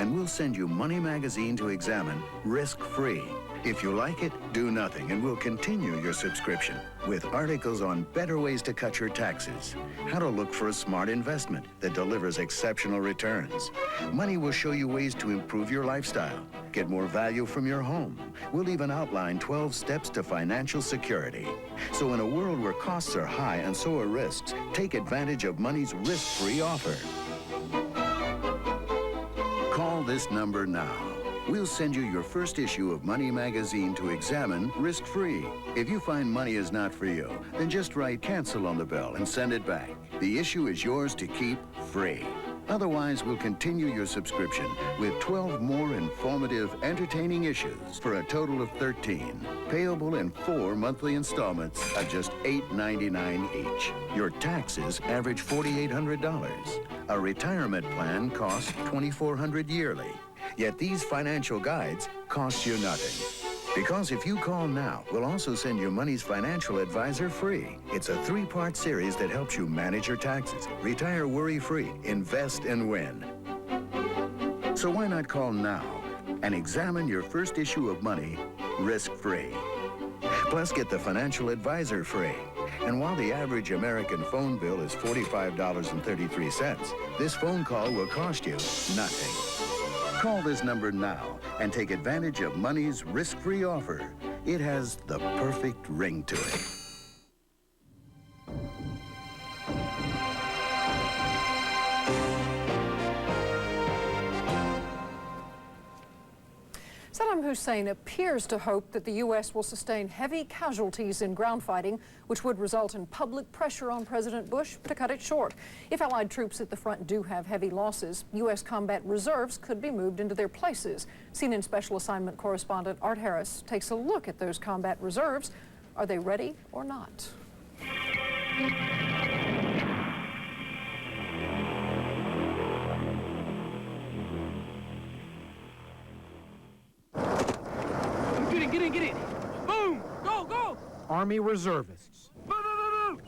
and we'll send you Money Magazine to examine risk-free. If you like it, do nothing, and we'll continue your subscription with articles on better ways to cut your taxes, how to look for a smart investment that delivers exceptional returns. Money will show you ways to improve your lifestyle, get more value from your home. We'll even outline 12 steps to financial security. So in a world where costs are high and so are risks, take advantage of Money's risk-free offer. Call this number now. We'll send you your first issue of Money Magazine to examine risk-free. If you find Money is not for you, then just write cancel on the bill and send it back. The issue is yours to keep free. Otherwise, we'll continue your subscription with 12 more informative, entertaining issues for a total of 13, payable in 4 monthly installments of just $8.99 each. Your taxes average $4,800. A retirement plan costs $2,400 yearly. Yet these financial guides cost you nothing. Because if you call now, we'll also send you Money's financial advisor free. It's a 3-part series that helps you manage your taxes, retire worry-free, invest and win. So why not call now and examine your first issue of Money risk-free? Plus, get the financial advisor free. And while the average American phone bill is $45.33, this phone call will cost you nothing. Call this number now and take advantage of Money's risk-free offer. It has the perfect ring to it. Saddam Hussein appears to hope that the U.S. will sustain heavy casualties in ground fighting, which would result in public pressure on President Bush to cut it short. If Allied troops at the front do have heavy losses, U.S. combat reserves could be moved into their places. CNN Special Assignment correspondent Art Harris takes a look at those combat reserves. Are they ready or not? Get in. Boom! Go! Army reservists. Boom!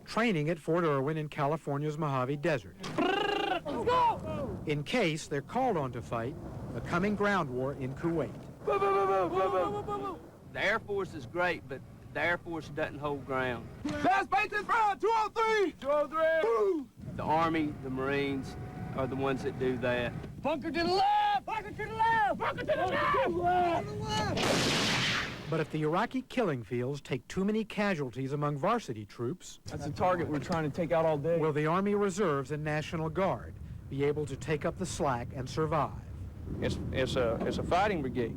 Training at Fort Irwin in California's Mojave Desert. Let's go! In case they're called on to fight the coming ground war in Kuwait. The Air Force is great, but the Air Force doesn't hold ground. Last base in front! 203! 203! The Army, the Marines are the ones that do that. Bunker to the left! Bunker to the left! Bunker to the left! But if the Iraqi killing fields take too many casualties among varsity troops, that's a target we're trying to take out all day. Will the Army Reserves and National Guard be able to take up the slack and survive? It's a fighting brigade.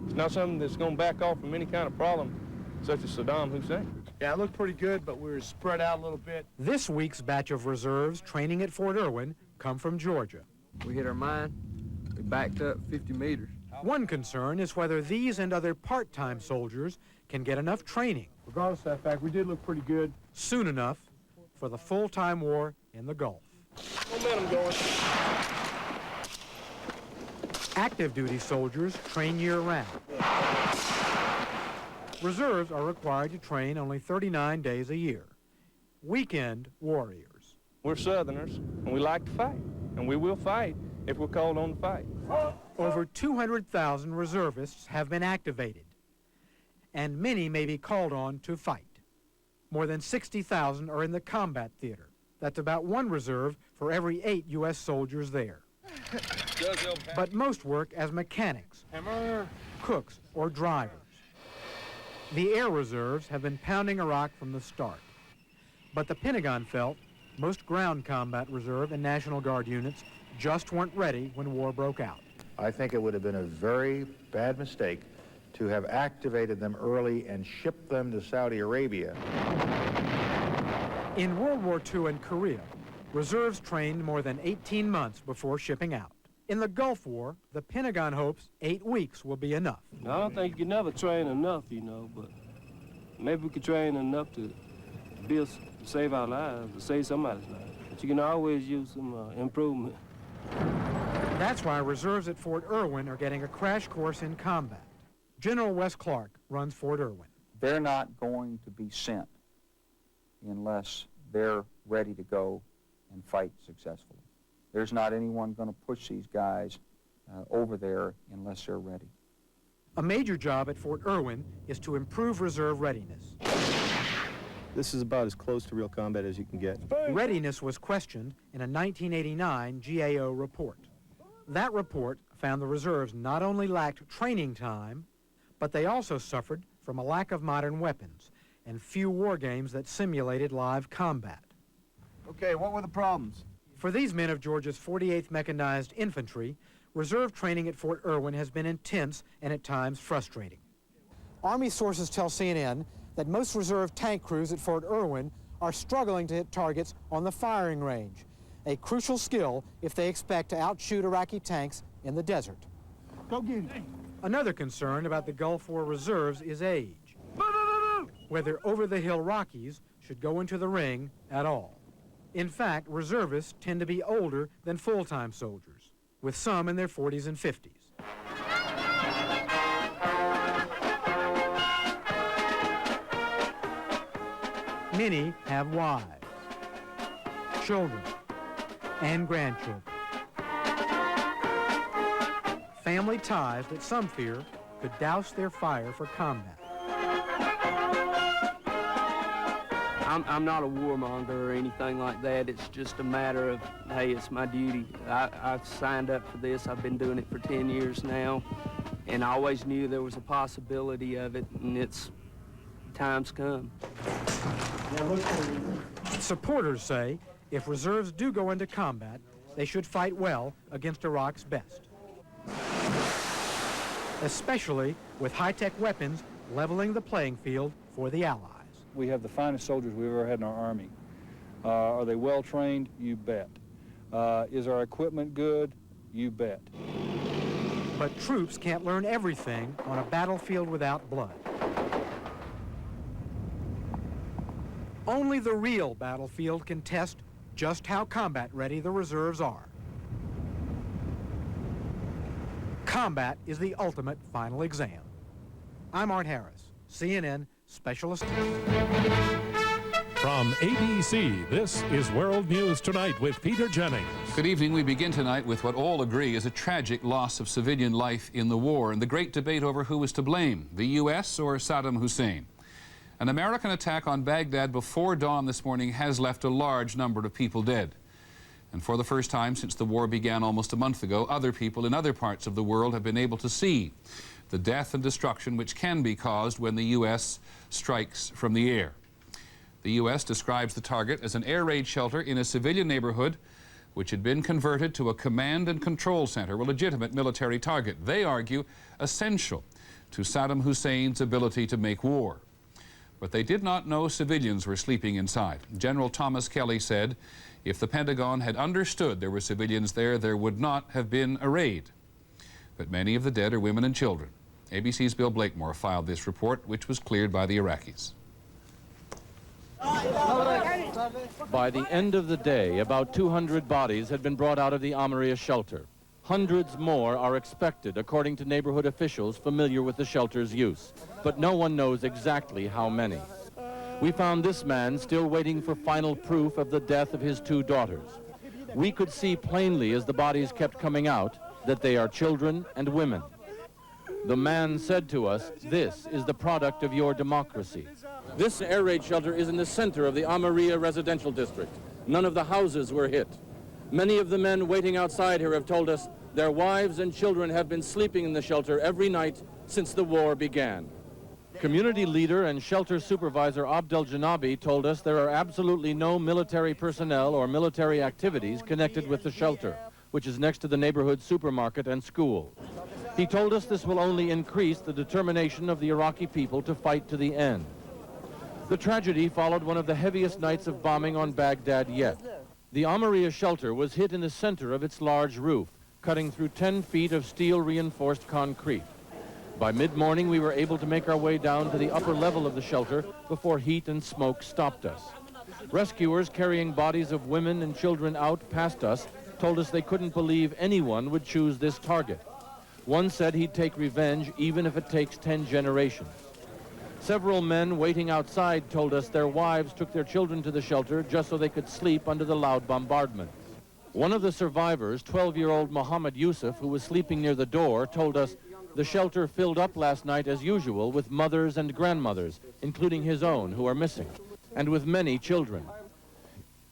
It's not something that's going to back off from any kind of problem, such as Saddam Hussein. Yeah, it looked pretty good, but we were spread out a little bit. This week's batch of reserves training at Fort Irwin come from Georgia. We hit our mine, we backed up 50 meters. One concern is whether these and other part-time soldiers can get enough training. Regardless of that fact, we did look pretty good. Soon enough for the full-time war in the Gulf. Momentum going. Active duty soldiers train year-round. Reserves are required to train only 39 days a year. Weekend warriors. We're Southerners, and we like to fight, and we will fight if we're called on to fight. Over 200,000 reservists have been activated, and many may be called on to fight. More than 60,000 are in the combat theater. That's about 1 reserve for every 8 U.S. soldiers there. But most work as mechanics, cooks, or drivers. The air reserves have been pounding Iraq from the start. But the Pentagon felt most ground combat reserve and National Guard units just weren't ready when war broke out. I think it would have been a very bad mistake to have activated them early and shipped them to Saudi Arabia. In World War II and Korea, reserves trained more than 18 months before shipping out. In the Gulf War, the Pentagon hopes 8 weeks will be enough. I don't think you can never train enough, but maybe we could train enough to save our lives, to save somebody's life. But you can always use some improvement. That's why reserves at Fort Irwin are getting a crash course in combat. General Wes Clark runs Fort Irwin. They're not going to be sent unless they're ready to go and fight successfully. There's not anyone going to push these guys over there unless they're ready. A major job at Fort Irwin is to improve reserve readiness. This is about as close to real combat as you can get. Readiness was questioned in a 1989 GAO report. That report found the reserves not only lacked training time, but they also suffered from a lack of modern weapons and few war games that simulated live combat. Okay, what were the problems? For these men of Georgia's 48th Mechanized Infantry, reserve training at Fort Irwin has been intense and at times frustrating. Army sources tell CNN that most reserve tank crews at Fort Irwin are struggling to hit targets on the firing range, a crucial skill if they expect to outshoot Iraqi tanks in the desert. Go get it. Another concern about the Gulf War reserves is age. Whether over-the-hill Rockies should go into the ring at all. In fact, reservists tend to be older than full-time soldiers, with some in their 40s and 50s. Many have wives, children, and grandchildren. Family ties that some fear could douse their fire for combat. I'm not a warmonger or anything like that. It's just a matter of, hey, it's my duty. I've signed up for this. I've been doing it for 10 years now, and I always knew there was a possibility of it, and it's time's come. Supporters say if reserves do go into combat, they should fight well against Iraq's best, especially with high-tech weapons leveling the playing field for the Allies. We have the finest soldiers we've ever had in our Army. Are they well trained? You bet. Is our equipment good? You bet. But troops can't learn everything on a battlefield without blood. Only the real battlefield can test just how combat ready the reserves are. Combat is the ultimate final exam. I'm Art Harris, CNN Specialist. From ABC, this is World News Tonight with Peter Jennings. Good evening. We begin tonight with what all agree is a tragic loss of civilian life in the war and the great debate over who is to blame, the U.S. or Saddam Hussein. An American attack on Baghdad before dawn this morning has left a large number of people dead. And for the first time since the war began almost a month ago, other people in other parts of the world have been able to see the death and destruction which can be caused when the U.S. strikes from the air. The U.S. describes the target as an air raid shelter in a civilian neighborhood which had been converted to a command and control center, a legitimate military target. They argue essential to Saddam Hussein's ability to make war. But they did not know civilians were sleeping inside. General Thomas Kelly said if the Pentagon had understood there were civilians there, there would not have been a raid. But many of the dead are women and children. ABC's Bill Blakemore filed this report, which was cleared by the Iraqis. By the end of the day, about 200 bodies had been brought out of the Amaria shelter. Hundreds more are expected, according to neighborhood officials familiar with the shelter's use. But no one knows exactly how many. We found this man still waiting for final proof of the death of his two daughters. We could see plainly as the bodies kept coming out that they are children and women. The man said to us, "This is the product of your democracy." This air raid shelter is in the center of the Amaria residential district. None of the houses were hit. Many of the men waiting outside here have told us their wives and children have been sleeping in the shelter every night since the war began. Community leader and shelter supervisor Abdel Janabi told us there are absolutely no military personnel or military activities connected with the shelter, which is next to the neighborhood supermarket and school. He told us this will only increase the determination of the Iraqi people to fight to the end. The tragedy followed one of the heaviest nights of bombing on Baghdad yet. The Amaria shelter was hit in the center of its large roof, cutting through 10 feet of steel-reinforced concrete. By mid-morning, we were able to make our way down to the upper level of the shelter before heat and smoke stopped us. Rescuers carrying bodies of women and children out past us told us they couldn't believe anyone would choose this target. One said he'd take revenge even if it takes 10 generations. Several men waiting outside told us their wives took their children to the shelter just so they could sleep under the loud bombardments. One of the survivors, 12-year-old Mohammed Yusuf, who was sleeping near the door, told us the shelter filled up last night as usual with mothers and grandmothers, including his own, who are missing, and with many children.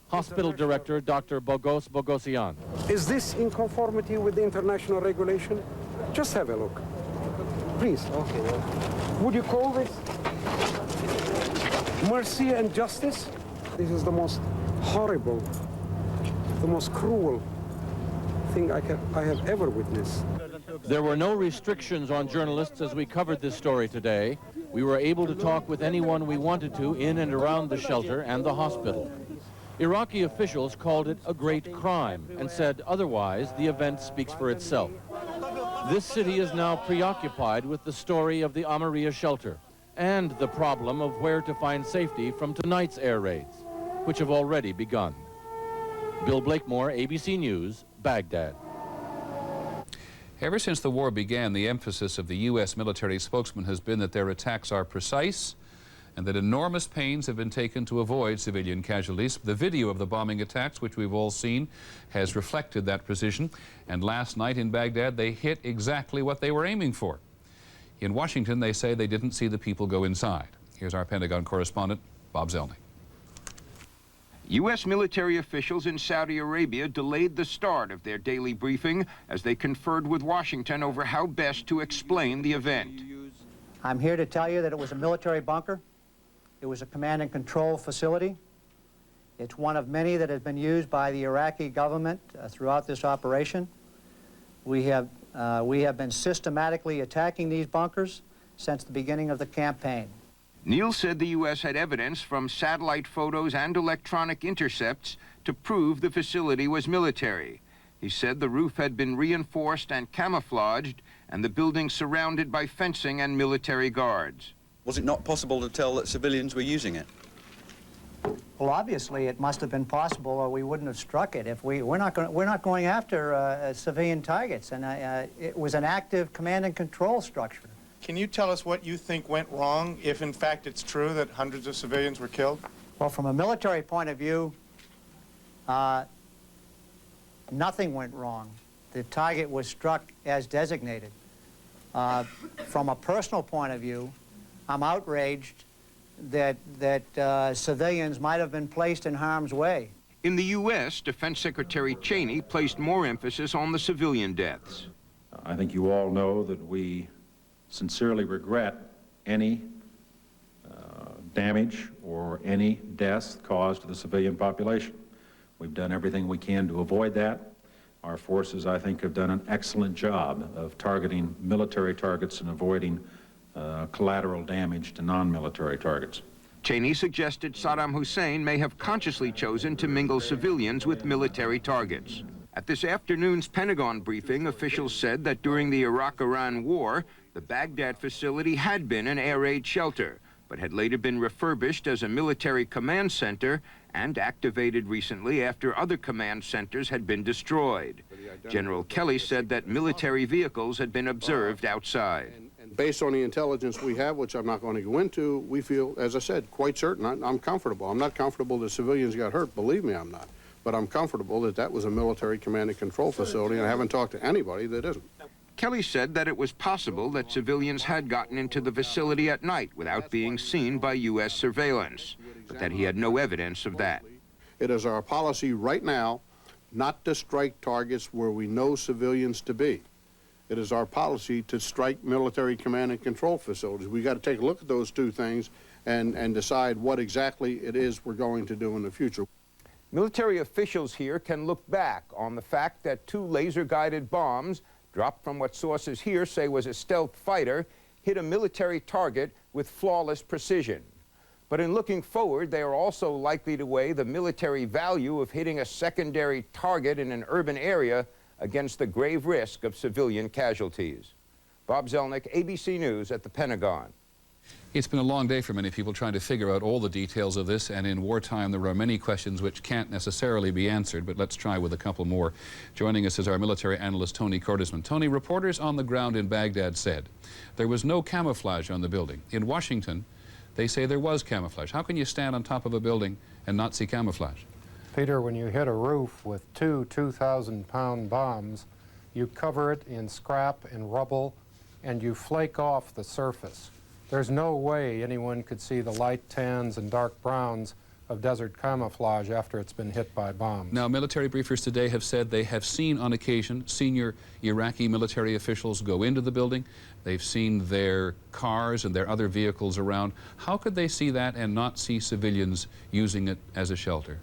Hospital director Dr. Bogos Bogosian. Is this in conformity with the international regulation? Just have a look. Please. Okay. Would you call this mercy and justice? This is the most horrible, the most cruel thing I have ever witnessed. There were no restrictions on journalists as we covered this story today. We were able to talk with anyone we wanted to in and around the shelter and the hospital. Iraqi officials called it a great crime and said otherwise the event speaks for itself. This city is now preoccupied with the story of the Amaria shelter and the problem of where to find safety from tonight's air raids, which have already begun. Bill Blakemore, ABC News, Baghdad. Ever since the war began, the emphasis of the U.S. military spokesman has been that their attacks are precise and that enormous pains have been taken to avoid civilian casualties. The video of the bombing attacks, which we've all seen, has reflected that precision. And last night in Baghdad, they hit exactly what they were aiming for. In Washington, they say they didn't see the people go inside. Here's our Pentagon correspondent, Bob Zelnick. U.S. military officials in Saudi Arabia delayed the start of their daily briefing as they conferred with Washington over how best to explain the event. I'm here to tell you that it was a military bunker. It was a command and control facility. It's one of many that has been used by the Iraqi government throughout this operation. We have been systematically attacking these bunkers since the beginning of the campaign. Neal said the U.S. had evidence from satellite photos and electronic intercepts to prove the facility was military. He said the roof had been reinforced and camouflaged and the building surrounded by fencing and military guards. Was it not possible to tell that civilians were using it? Well, obviously, it must have been possible, or we wouldn't have struck it. If we're not going after civilian targets, and it was an active command and control structure. Can you tell us what you think went wrong, if in fact it's true that hundreds of civilians were killed? Well, from a military point of view, nothing went wrong. The target was struck as designated. From a personal point of view, I'm outraged that civilians might have been placed in harm's way. In the U.S., Defense Secretary Cheney placed more emphasis on the civilian deaths. I think you all know that we sincerely regret any damage or any deaths caused to the civilian population. We've done everything we can to avoid that. Our forces, I think, have done an excellent job of targeting military targets and avoiding collateral damage to non-military targets. Cheney suggested Saddam Hussein may have consciously chosen to mingle civilians with military targets. At this afternoon's Pentagon briefing, officials said that during the Iraq-Iran war, the Baghdad facility had been an air raid shelter, but had later been refurbished as a military command center and activated recently after other command centers had been destroyed. General Kelly said that military vehicles had been observed outside. Based on the intelligence we have, which I'm not going to go into, we feel, as I said, quite certain. I'm comfortable. I'm not comfortable that civilians got hurt. Believe me, I'm not. But I'm comfortable that that was a military command and control facility, and I haven't talked to anybody that isn't. Kelly said that it was possible that civilians had gotten into the facility at night without being seen by U.S. surveillance, but that he had no evidence of that. It is our policy right now not to strike targets where we know civilians to be. It is our policy to strike military command and control facilities. We've got to take a look at those two things and decide what exactly it is we're going to do in the future. Military officials here can look back on the fact that 2 laser-guided bombs, dropped from what sources here say was a stealth fighter, hit a military target with flawless precision. But in looking forward, they are also likely to weigh the military value of hitting a secondary target in an urban area against the grave risk of civilian casualties. Bob Zelnick, ABC News at the Pentagon. It's been a long day for many people trying to figure out all the details of this, and in wartime there are many questions which can't necessarily be answered, but let's try with a couple more. Joining us is our military analyst, Tony Cordesman. Tony, reporters on the ground in Baghdad said there was no camouflage on the building. In Washington, they say there was camouflage. How can you stand on top of a building and not see camouflage? Peter, when you hit a roof with two 2,000-pound bombs, you cover it in scrap and rubble, and you flake off the surface. There's no way anyone could see the light tans and dark browns of desert camouflage after it's been hit by bombs. Now, military briefers today have said they have seen on occasion senior Iraqi military officials go into the building. They've seen their cars and their other vehicles around. How could they see that and not see civilians using it as a shelter?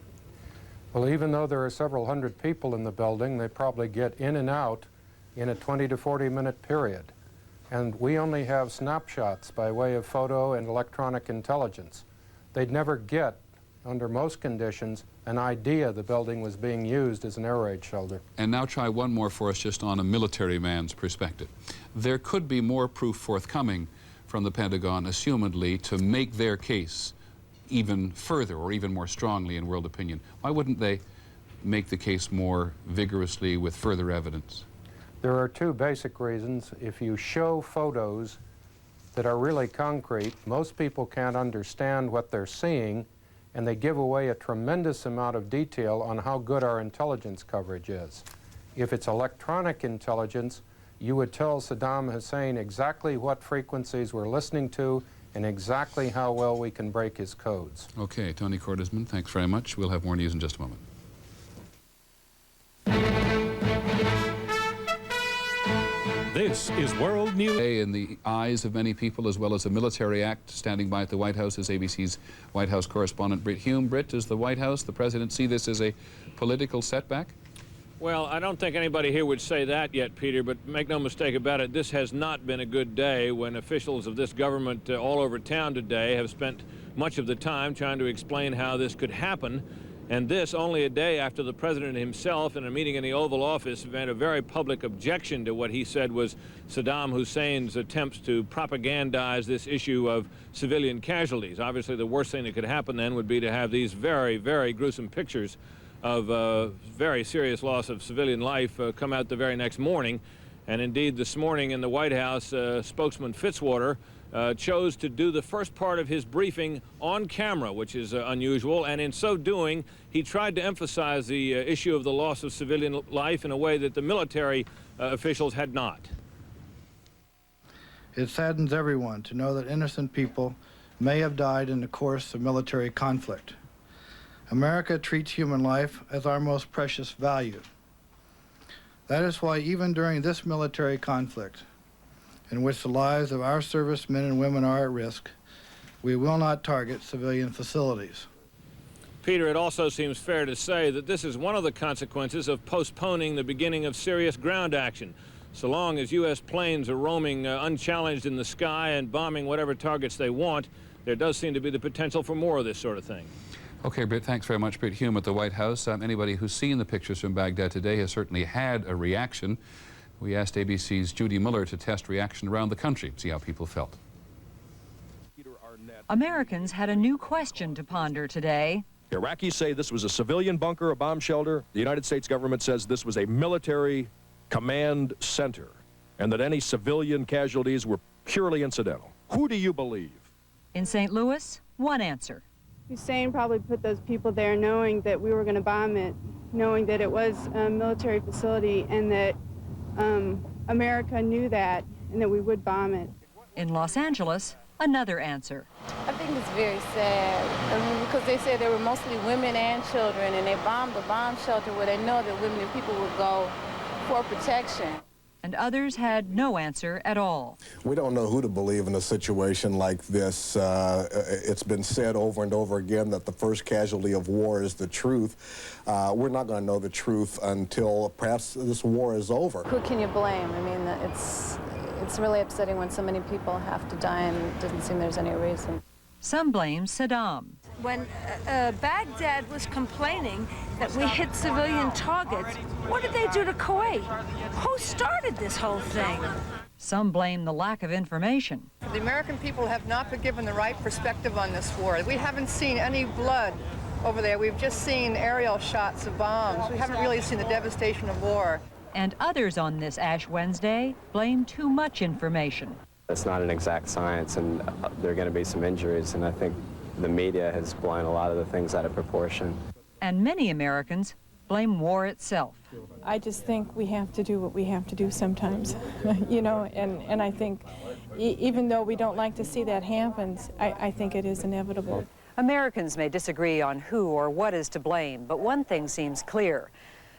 Well, even though there are several hundred people in the building, they probably get in and out in a 20 to 40-minute period. And we only have snapshots by way of photo and electronic intelligence. They'd never get, under most conditions, an idea the building was being used as an air raid shelter. And now try one more for us just on a military man's perspective. There could be more proof forthcoming from the Pentagon, assumedly, to make their case even further or even more strongly in world opinion. Why wouldn't they make the case more vigorously with further evidence? There are two basic reasons. If you show photos that are really concrete, most people can't understand what they're seeing, and they give away a tremendous amount of detail on how good our intelligence coverage is. If it's electronic intelligence, you would tell Saddam Hussein exactly what frequencies we're listening to and exactly how well we can break his codes. Okay, Tony Cordesman, thanks very much. We'll have more news in just a moment. This is World News. In the eyes of many people, as well as a military act, standing by at the White House is ABC's White House correspondent Britt Hume. Britt, does the White House, the President, see this as a political setback? Well, I don't think anybody here would say that yet, Peter, but make no mistake about it, this has not been a good day when officials of this government all over town today have spent much of the time trying to explain how this could happen. And this only a day after the president himself, in a meeting in the Oval Office, made a very public objection to what he said was Saddam Hussein's attempts to propagandize this issue of civilian casualties. Obviously, the worst thing that could happen then would be to have these very, very gruesome pictures of very serious loss of civilian life come out the very next morning. And indeed, this morning in the White House, spokesman Fitzwater chose to do the first part of his briefing on camera, which is unusual, and in so doing, he tried to emphasize the issue of the loss of civilian life in a way that the military officials had not. It saddens everyone to know that innocent people may have died in the course of military conflict. America treats human life as our most precious value. That is why even during this military conflict, in which the lives of our servicemen and women are at risk, we will not target civilian facilities. Peter, it also seems fair to say that this is one of the consequences of postponing the beginning of serious ground action. So long as U.S. planes are roaming unchallenged in the sky and bombing whatever targets they want, there does seem to be the potential for more of this sort of thing. Okay, Britt, thanks very much. Britt Hume at the White House. Anybody who's seen the pictures from Baghdad today has certainly had a reaction. We asked ABC's Judy Muller to test reaction around the country, see how people felt. Americans had a new question to ponder today. Iraqis say this was a civilian bunker, a bomb shelter. The United States government says this was a military command center and that any civilian casualties were purely incidental. Who do you believe? In St. Louis, one answer. Hussein probably put those people there knowing that we were going to bomb it, knowing that it was a military facility and that America knew that and that we would bomb it. In Los Angeles, another answer. I think it's very sad because they said they were mostly women and children, and they bombed the bomb shelter where they know that women and people would go for protection. And others had no answer at all. We don't know who to believe in a situation like this. It's been said over and over again that the first casualty of war is the truth. We're not going to know the truth until perhaps this war is over. Who can you blame? I mean, it's really upsetting when so many people have to die and it doesn't seem there's any reason. Some blame Saddam. When Baghdad was complaining that we hit civilian targets, what did they do to Kuwait? Who started this whole thing? Some blame the lack of information. The American people have not been given the right perspective on this war. We haven't seen any blood over there. We've just seen aerial shots of bombs. We haven't really seen the devastation of war. And others on this Ash Wednesday blame too much information. It's not an exact science, and there are going to be some injuries, and I think the media has blown a lot of the things out of proportion. And many Americans blame war itself. I just think we have to do what we have to do sometimes, you know, and I think even though we don't like to see that happen, I think it is inevitable. Americans may disagree on who or what is to blame, but one thing seems clear.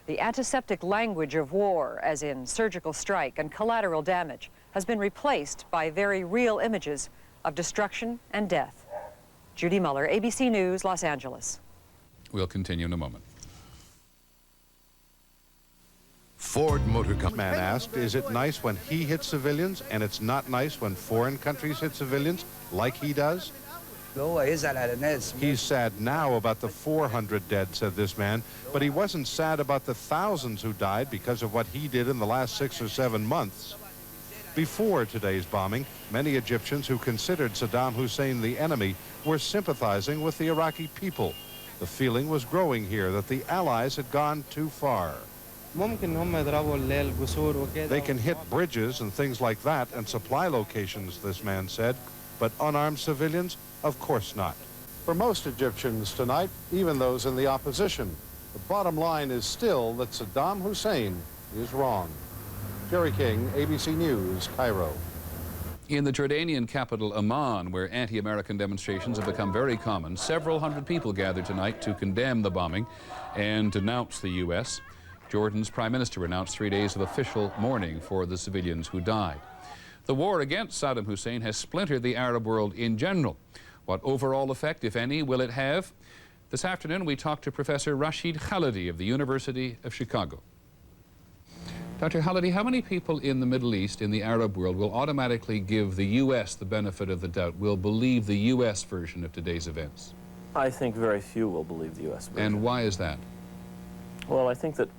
The antiseptic language of war, as in surgical strike and collateral damage, has been replaced by very real images of destruction and death. Judy Muller, ABC News, Los Angeles. We'll continue in a moment. Ford Motor Company man asked, is it nice when he hits civilians and it's not nice when foreign countries hit civilians like he does? He's sad now about the 400 dead, said this man, but he wasn't sad about the thousands who died because of what he did in the last 6 or 7 months. Before today's bombing, many Egyptians who considered Saddam Hussein the enemy were sympathizing with the Iraqi people. The feeling was growing here that the Allies had gone too far. They can hit bridges and things like that and supply locations, this man said, but unarmed civilians, of course not. For most Egyptians tonight, even those in the opposition, the bottom line is still that Saddam Hussein is wrong. Jerry King, ABC News, Cairo. In the Jordanian capital Amman, where anti-American demonstrations have become very common, several hundred people gathered tonight to condemn the bombing and denounce the U.S. Jordan's prime minister announced 3 days of official mourning for the civilians who died. The war against Saddam Hussein has splintered the Arab world in general. What overall effect, if any, will it have? This afternoon, we talked to Professor Rashid Khalidi of the University of Chicago. Dr. Khalidi, how many people in the Middle East, in the Arab world, will automatically give the U.S. the benefit of the doubt, will believe the U.S. version of today's events? I think very few will believe the U.S. version. And why is that? Well, I think that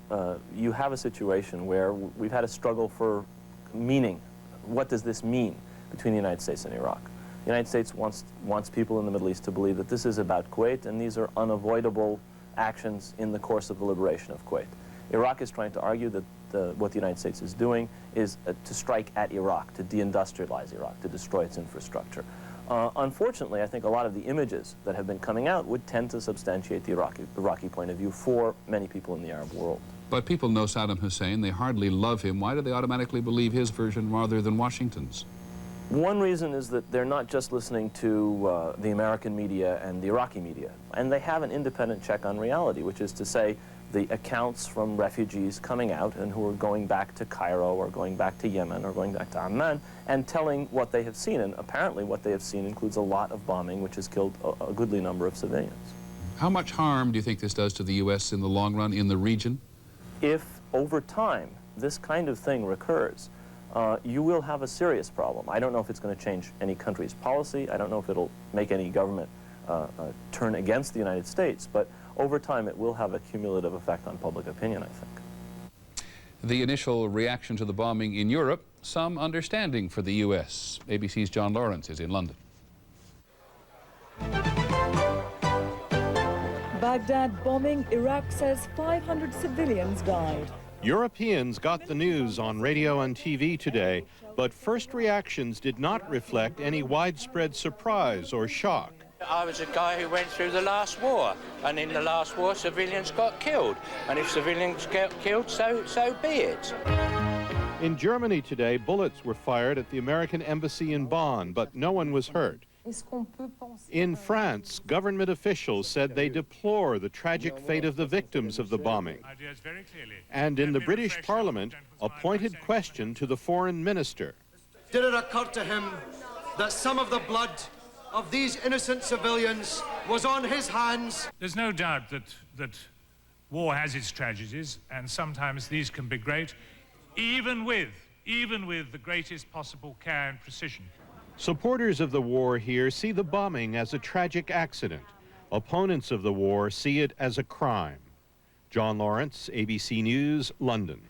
you have a situation where we've had a struggle for meaning. What does this mean between the United States and Iraq? The United States wants people in the Middle East to believe that this is about Kuwait, and these are unavoidable actions in the course of the liberation of Kuwait. Iraq is trying to argue that what the United States is doing is to strike at Iraq, to deindustrialize Iraq, to destroy its infrastructure. Unfortunately, I think a lot of the images that have been coming out would tend to substantiate the Iraqi point of view for many people in the Arab world. But people know Saddam Hussein. They hardly love him. Why do they automatically believe his version rather than Washington's? One reason is that they're not just listening to the American media and the Iraqi media, and they have an independent check on reality, which is to say the accounts from refugees coming out and who are going back to Cairo or going back to Yemen or going back to Amman and telling what they have seen. And apparently what they have seen includes a lot of bombing, which has killed a goodly number of civilians. How much harm do you think this does to the U.S. in the long run in the region? If over time this kind of thing recurs, you will have a serious problem. I don't know if it's going to change any country's policy. I don't know if it'll make any government turn against the United States, but over time it will have a cumulative effect on public opinion, I think. The initial reaction to the bombing in Europe, some understanding for the U.S. ABC's John Lawrence is in London. Baghdad bombing, Iraq says 500 civilians died. Europeans got the news on radio and TV today, but first reactions did not reflect any widespread surprise or shock. I was a guy who went through the last war, and in the last war civilians got killed, and if civilians get killed, so be it. In Germany today, bullets were fired at the American embassy in Bonn, but no one was hurt. In France, government officials said they deplore the tragic fate of the victims of the bombing. And in the British Parliament, a pointed question to the foreign minister. Did it occur to him that some of the blood of these innocent civilians was on his hands? There's no doubt that war has its tragedies, and sometimes these can be great, even with the greatest possible care and precision. Supporters of the war here see the bombing as a tragic accident. Opponents of the war see it as a crime. John Lawrence, ABC News, London.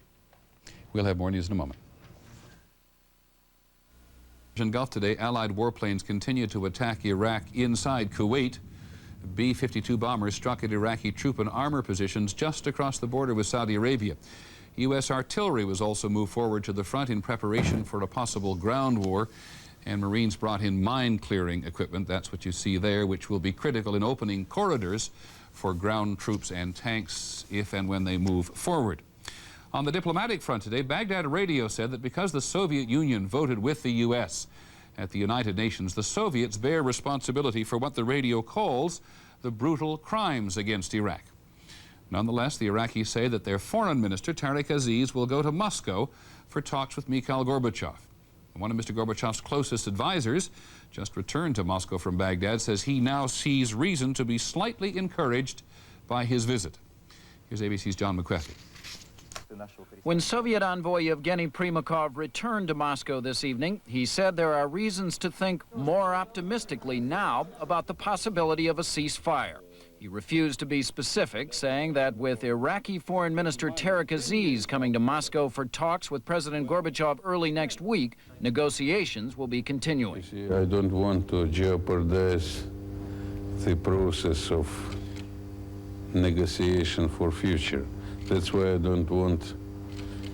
We'll have more news in a moment. In Gulf today, Allied warplanes continue to attack Iraq inside Kuwait. B-52 bombers struck at Iraqi troop and armor positions just across the border with Saudi Arabia. U.S. artillery was also moved forward to the front in preparation for a possible ground war, and Marines brought in mine-clearing equipment, that's what you see there, which will be critical in opening corridors for ground troops and tanks if and when they move forward. On the diplomatic front today, Baghdad Radio said that because the Soviet Union voted with the U.S. at the United Nations, the Soviets bear responsibility for what the radio calls the brutal crimes against Iraq. Nonetheless, the Iraqis say that their foreign minister, Tariq Aziz, will go to Moscow for talks with Mikhail Gorbachev. One of Mr. Gorbachev's closest advisors, just returned to Moscow from Baghdad, says he now sees reason to be slightly encouraged by his visit. Here's ABC's John McWethy. When Soviet envoy Yevgeny Primakov returned to Moscow this evening, he said there are reasons to think more optimistically now about the possibility of a ceasefire. He refused to be specific, saying that with Iraqi Foreign Minister Tariq Aziz coming to Moscow for talks with President Gorbachev early next week, negotiations will be continuing. I don't want to jeopardize the process of negotiation for future. That's why I don't want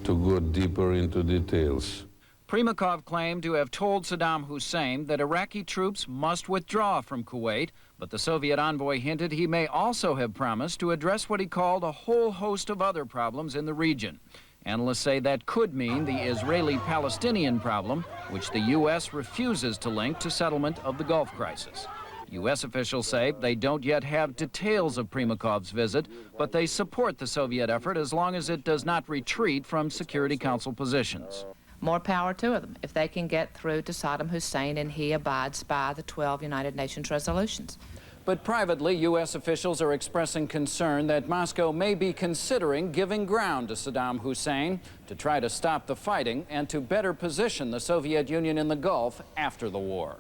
to go deeper into details. Primakov claimed to have told Saddam Hussein that Iraqi troops must withdraw from Kuwait, but the Soviet envoy hinted he may also have promised to address what he called a whole host of other problems in the region. Analysts say that could mean the Israeli-Palestinian problem, which the U.S. refuses to link to settlement of the Gulf crisis. U.S. officials say they don't yet have details of Primakov's visit, but they support the Soviet effort as long as it does not retreat from Security Council positions. More power to them if they can get through to Saddam Hussein and he abides by the 12 United Nations resolutions. But privately, U.S. officials are expressing concern that Moscow may be considering giving ground to Saddam Hussein to try to stop the fighting and to better position the Soviet Union in the Gulf after the war.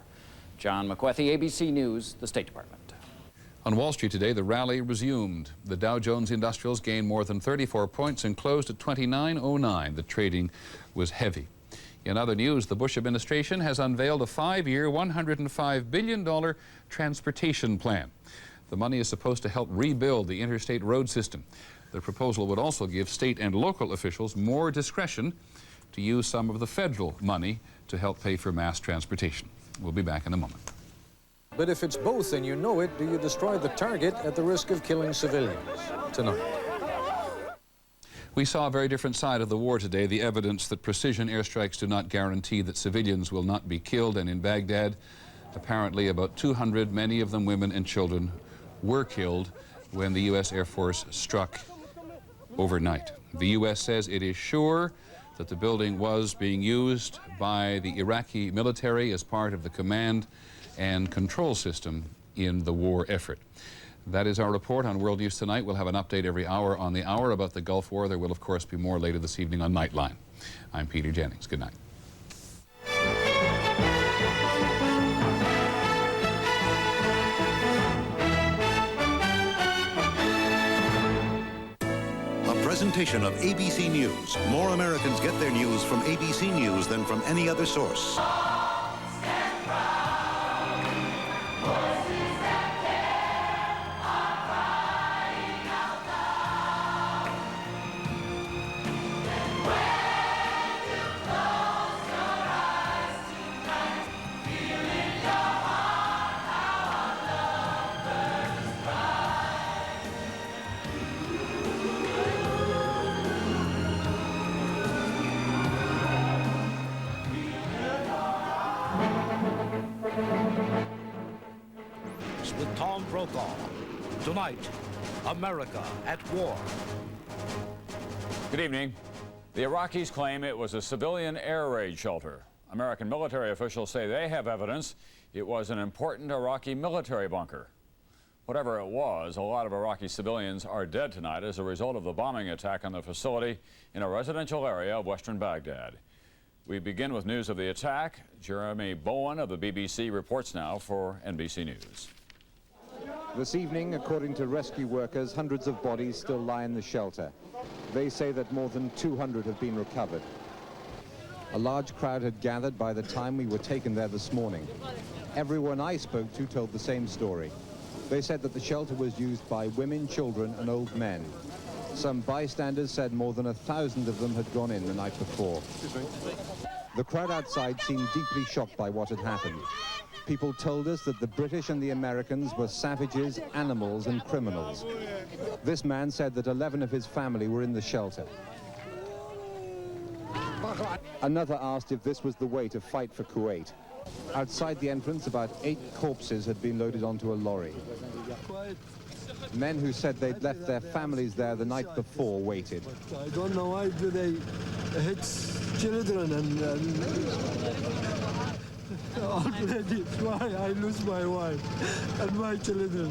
John McWethy, ABC News, the State Department. On Wall Street today, the rally resumed. The Dow Jones Industrials gained more than 34 points and closed at 2909. The trading was heavy. In other news, the Bush administration has unveiled a 5-year, $105 billion transportation plan. The money is supposed to help rebuild the interstate road system. The proposal would also give state and local officials more discretion to use some of the federal money to help pay for mass transportation. We'll be back in a moment. But if it's both and you know it, do you destroy the target at the risk of killing civilians? Tonight. We saw a very different side of the war today, the evidence that precision airstrikes do not guarantee that civilians will not be killed. And in Baghdad, apparently about 200, many of them women and children, were killed when the U.S. Air Force struck overnight. The U.S. says it is sure that the building was being used by the Iraqi military as part of the command and control system in the war effort. That is our report on World News Tonight. We'll have an update every hour on the hour about the Gulf War. There will, of course, be more later this evening on Nightline. I'm Peter Jennings. Good night. Presentation of ABC News. More Americans get their news from ABC News than from any other source. With Tom Brokaw. Tonight, America at war. Good evening. The Iraqis claim it was a civilian air raid shelter. American military officials say they have evidence it was an important Iraqi military bunker. Whatever it was, a lot of Iraqi civilians are dead tonight as a result of the bombing attack on the facility in a residential area of western Baghdad. We begin with news of the attack. Jeremy Bowen of the BBC reports now for NBC News. This evening, according to rescue workers, hundreds of bodies still lie in the shelter. They say that more than 200 have been recovered. A large crowd had gathered by the time we were taken there this morning. Everyone I spoke to told the same story. They said that the shelter was used by women, children, and old men. Some bystanders said more than 1,000 of them had gone in the night before. The crowd outside seemed deeply shocked by what had happened. people told us that the British and the Americans were savages, animals, and criminals. This man said that 11 of his family were in the shelter. Another asked if this was the way to fight for Kuwait. Outside the entrance, about 8 corpses had been loaded onto a lorry. Men who said they'd left their families there the night before waited. I don't know why do they hit children and already why I lose my wife and my children.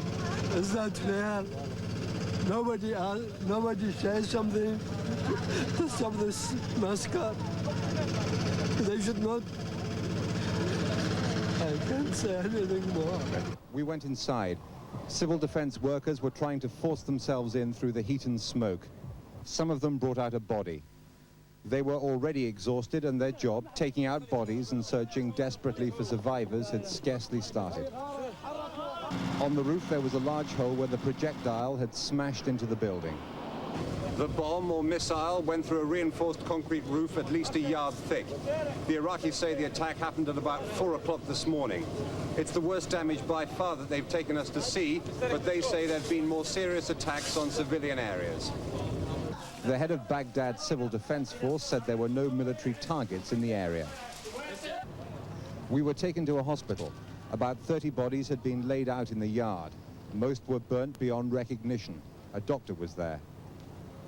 Is that fair? Nobody says something to stop this massacre. They should not. I can't say anything more. We went inside. Civil defense workers were trying to force themselves in through the heat and smoke. Some of them brought out a body. They were already exhausted, and their job, taking out bodies and searching desperately for survivors, had scarcely started. On the roof there was a large hole where the projectile had smashed into the building. The bomb or missile went through a reinforced concrete roof at least a yard thick. The Iraqis say the attack happened at about 4 o'clock this morning. It's the worst damage by far that they've taken us to see, but they say there have been more serious attacks on civilian areas. The head of Baghdad's Civil Defense Force said there were no military targets in the area. We were taken to a hospital. About 30 bodies had been laid out in the yard. Most were burnt beyond recognition. A doctor was there.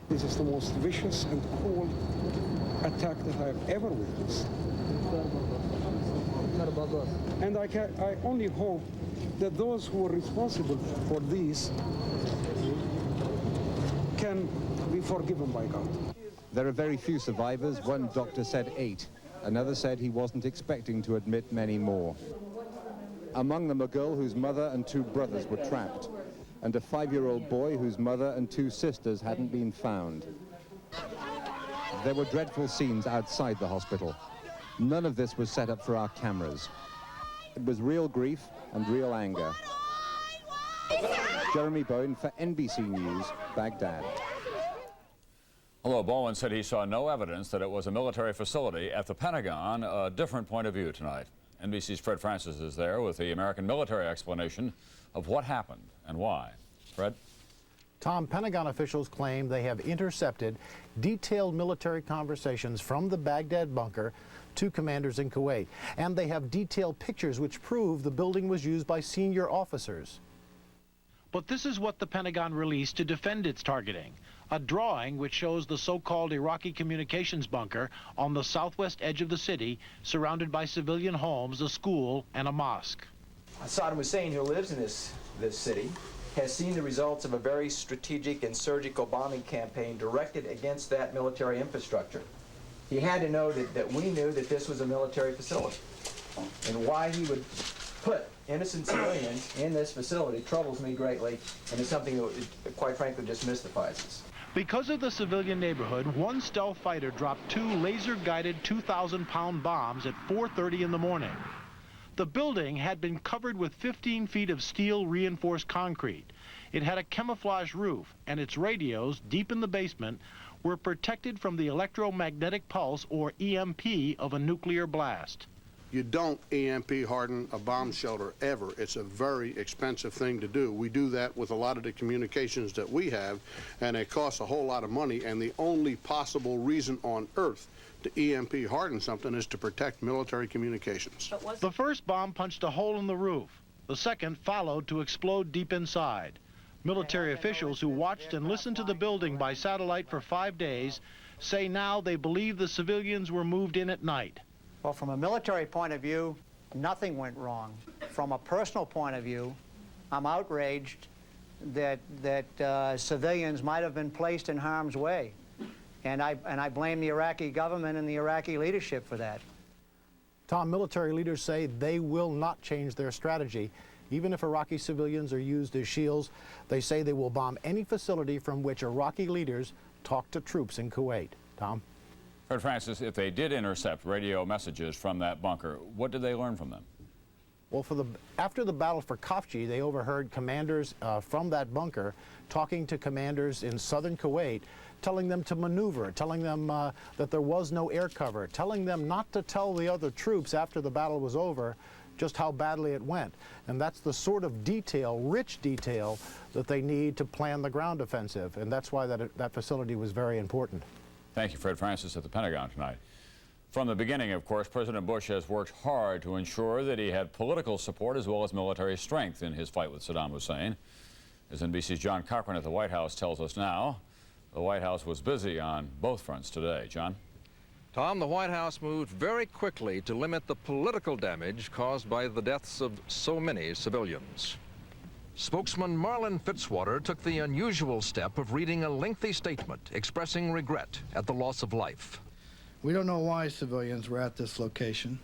This is the most vicious and cruel attack that I have ever witnessed. And I only hope that those who are responsible for this can be forgiven by God. There are very few survivors. One doctor said 8. Another said he wasn't expecting to admit many more. Among them a girl whose mother and 2 brothers were trapped, and a 5-year-old boy whose mother and 2 sisters hadn't been found. There were dreadful scenes outside the hospital. None of this was set up for our cameras. It was real grief and real anger. Jeremy Bowen for NBC News, Baghdad. Although Bowen said he saw no evidence that it was a military facility at the Pentagon, a different point of view tonight. NBC's Fred Francis is there with the American military explanation of what happened and why. Fred? Tom, Pentagon officials claim they have intercepted detailed military conversations from the Baghdad bunker to commanders in Kuwait. And they have detailed pictures which prove the building was used by senior officers. But this is what the Pentagon released to defend its targeting. A drawing which shows the so-called Iraqi communications bunker on the southwest edge of the city, surrounded by civilian homes, a school, and a mosque. Saddam Hussein, who lives in this city, has seen the results of a very strategic and surgical bombing campaign directed against that military infrastructure. He had to know that we knew that this was a military facility. And why he would put innocent civilians in this facility troubles me greatly, and is something that, quite frankly, just mystifies us. Because of the civilian neighborhood, one stealth fighter dropped 2 laser-guided 2,000-pound bombs at 4:30 in the morning. The building had been covered with 15 feet of steel reinforced concrete. It had a camouflage roof, and its radios, deep in the basement, were protected from the electromagnetic pulse, or EMP, of a nuclear blast. You don't EMP harden a bomb shelter ever. It's a very expensive thing to do. We do that with a lot of the communications that we have, and it costs a whole lot of money, and the only possible reason on earth to EMP harden something is to protect military communications. The first bomb punched a hole in the roof. The second followed to explode deep inside. Military officials who watched and listened to the building by satellite for 5 days say now they believe the civilians were moved in at night. Well, from a military point of view, nothing went wrong. From a personal point of view, I'm outraged that civilians might have been placed in harm's way. And I blame the Iraqi government and the Iraqi leadership for that. Tom, military leaders say they will not change their strategy. Even if Iraqi civilians are used as shields, they say they will bomb any facility from which Iraqi leaders talk to troops in Kuwait. Tom? Fred Francis, if they did intercept radio messages from that bunker, what did they learn from them? Well, after the battle for Khafji, they overheard commanders from that bunker talking to commanders in southern Kuwait, telling them to maneuver, telling them that there was no air cover, telling them not to tell the other troops after the battle was over just how badly it went. And that's the sort of detail, rich detail, that they need to plan the ground offensive. And that's why that facility was very important. Thank you, Fred Francis, at the Pentagon tonight. From the beginning, of course, President Bush has worked hard to ensure that he had political support as well as military strength in his fight with Saddam Hussein. As NBC's John Cochran at the White House tells us now, the White House was busy on both fronts today. John? Tom, the White House moved very quickly to limit the political damage caused by the deaths of so many civilians. Spokesman Marlin Fitzwater took the unusual step of reading a lengthy statement expressing regret at the loss of life. We don't know why civilians were at this location,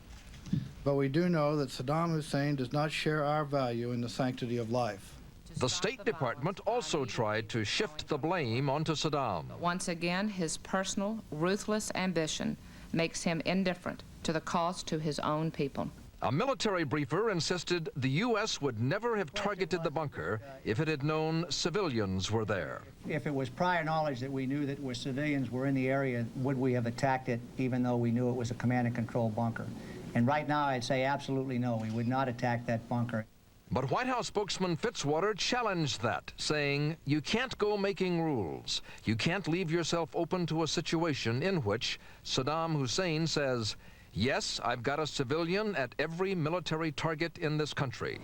but we do know that Saddam Hussein does not share our value in the sanctity of life. The State Department also tried to shift the blame onto Saddam. Once again, his personal, ruthless ambition makes him indifferent to the cost to his own people. A military briefer insisted the U.S. would never have targeted the bunker if it had known civilians were there. If it was prior knowledge that we knew that civilians were in the area, would we have attacked it even though we knew it was a command and control bunker? And right now I'd say absolutely no, we would not attack that bunker. But White House spokesman Fitzwater challenged that, saying, you can't go making rules. You can't leave yourself open to a situation in which Saddam Hussein says, yes, I've got a civilian at every military target in this country.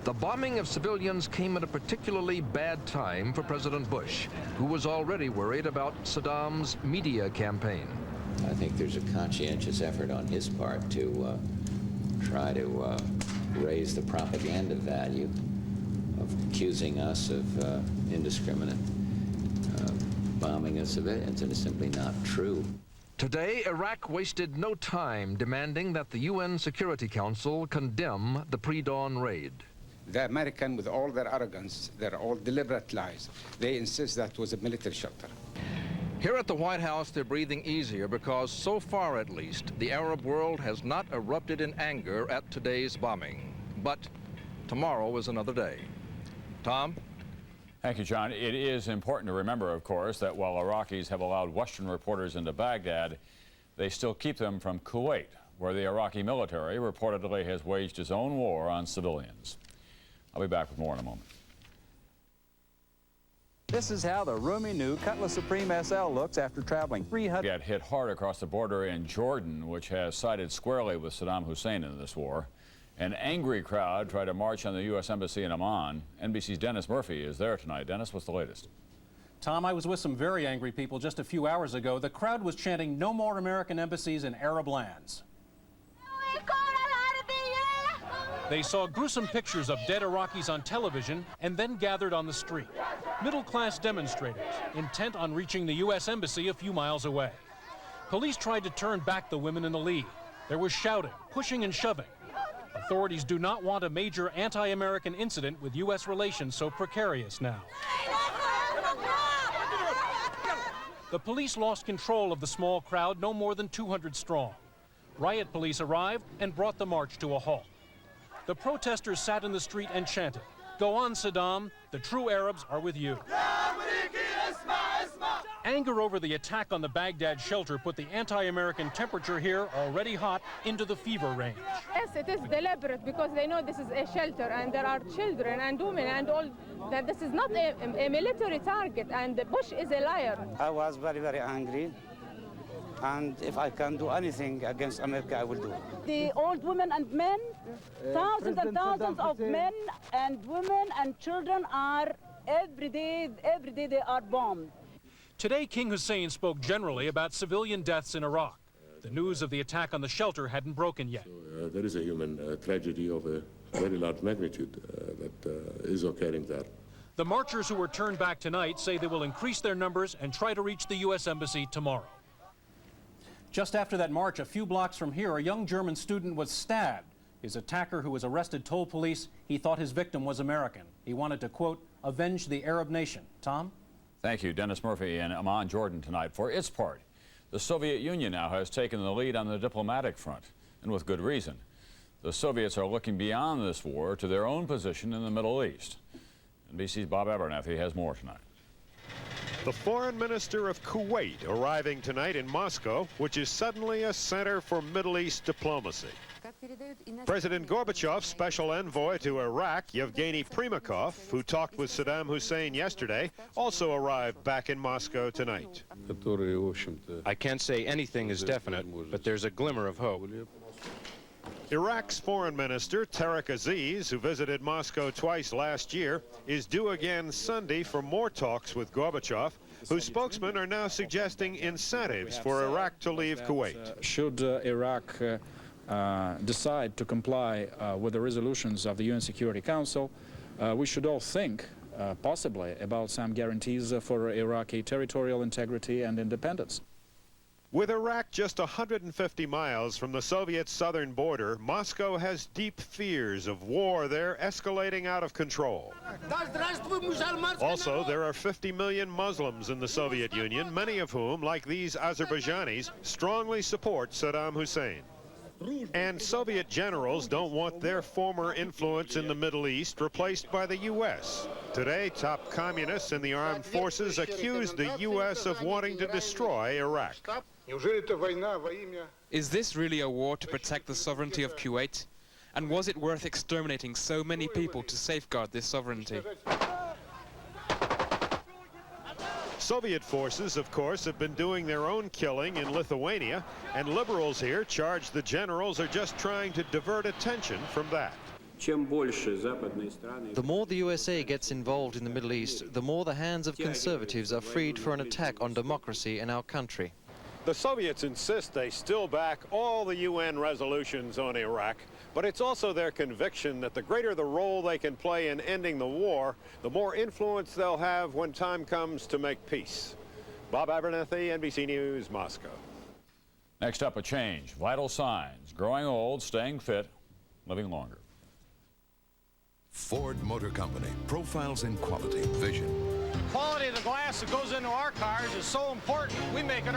The bombing of civilians came at a particularly bad time for President Bush, who was already worried about Saddam's media campaign. I think there's a conscientious effort on his part to try to raise the propaganda value of accusing us of indiscriminate bombing of civilians, and it's simply not true. Today, Iraq wasted no time demanding that the UN Security Council condemn the pre-dawn raid. The American, with all their arrogance, they're all deliberate lies. They insist that was a military shelter. Here at the White House, they're breathing easier because, so far at least, the Arab world has not erupted in anger at today's bombing. But tomorrow is another day. Tom? Thank you, John. It is important to remember, of course, that while Iraqis have allowed Western reporters into Baghdad, they still keep them from Kuwait, where the Iraqi military reportedly has waged its own war on civilians. I'll be back with more in a moment. This is how the roomy new Cutlass Supreme SL looks after traveling 300. Got hit hard across the border in Jordan, which has sided squarely with Saddam Hussein in this war. An angry crowd tried to march on the U.S. Embassy in Amman. NBC's Dennis Murphy is there tonight. Dennis, what's the latest? Tom, I was with some very angry people just a few hours ago. The crowd was chanting, "No more American embassies in Arab lands." They saw gruesome pictures of dead Iraqis on television and then gathered on the street. Middle-class demonstrators, intent on reaching the U.S. Embassy a few miles away. Police tried to turn back the women in the lead. There was shouting, pushing and shoving. Authorities do not want a major anti-American incident with U.S. relations so precarious now. The police lost control of the small crowd, no more than 200 strong. Riot police arrived and brought the march to a halt. The protesters sat in the street and chanted, "Go on, Saddam, the true Arabs are with you." Anger over the attack on the Baghdad shelter put the anti-American temperature here, already hot, into the fever range. Yes, it is deliberate because they know this is a shelter and there are children and women and all, that this is not a military target, and Bush is a liar. I was very, very angry. And if I can do anything against America, I will do it. The old women and men, thousands and thousands of men and women and children are every day they are bombed. Today, King Hussein spoke generally about civilian deaths in Iraq. The news of the attack on the shelter hadn't broken yet. There is a human tragedy of a very large magnitude that is occurring there. The marchers who were turned back tonight say they will increase their numbers and try to reach the U.S. Embassy tomorrow. Just after that march, a few blocks from here, a young German student was stabbed. His attacker, who was arrested, told police he thought his victim was American. He wanted to, quote, avenge the Arab nation. Tom? Thank you. Dennis Murphy in Amman, Jordan tonight. For its part, the Soviet Union now has taken the lead on the diplomatic front, and with good reason. The Soviets are looking beyond this war to their own position in the Middle East. NBC's Bob Abernathy has more tonight. The foreign minister of Kuwait arriving tonight in Moscow, which is suddenly a center for Middle East diplomacy. President Gorbachev's special envoy to Iraq, Yevgeny Primakov, who talked with Saddam Hussein yesterday, also arrived back in Moscow tonight. I can't say anything is definite, but there's a glimmer of hope. Iraq's foreign minister, Tariq Aziz, who visited Moscow twice last year, is due again Sunday for more talks with Gorbachev, whose spokesmen are now suggesting incentives for Iraq to leave Kuwait. Should Iraq decide to comply with the resolutions of the UN Security Council, we should all think possibly about some guarantees for Iraqi territorial integrity and independence. With Iraq just 150 miles from the Soviet southern border, Moscow has deep fears of war there escalating out of control. Also, there are 50 million Muslims in the Soviet Union, many of whom, like these Azerbaijanis, strongly support Saddam Hussein. And Soviet generals don't want their former influence in the Middle East replaced by the U.S. Today, top communists in the armed forces accuse the U.S. of wanting to destroy Iraq. Is this really a war to protect the sovereignty of Kuwait? And was it worth exterminating so many people to safeguard this sovereignty? Soviet forces, of course, have been doing their own killing in Lithuania, and liberals here charge the generals are just trying to divert attention from that. The more the USA gets involved in the Middle East, the more the hands of conservatives are freed for an attack on democracy in our country. The Soviets insist they still back all the UN resolutions on Iraq, but it's also their conviction that the greater the role they can play in ending the war, the more influence they'll have when time comes to make peace. Bob Abernethy, NBC News, Moscow. Next up, a change. Vital signs. Growing old, staying fit, living longer. Ford Motor Company profiles in quality, vision. Quality of the glass that goes into our cars is so important, we make it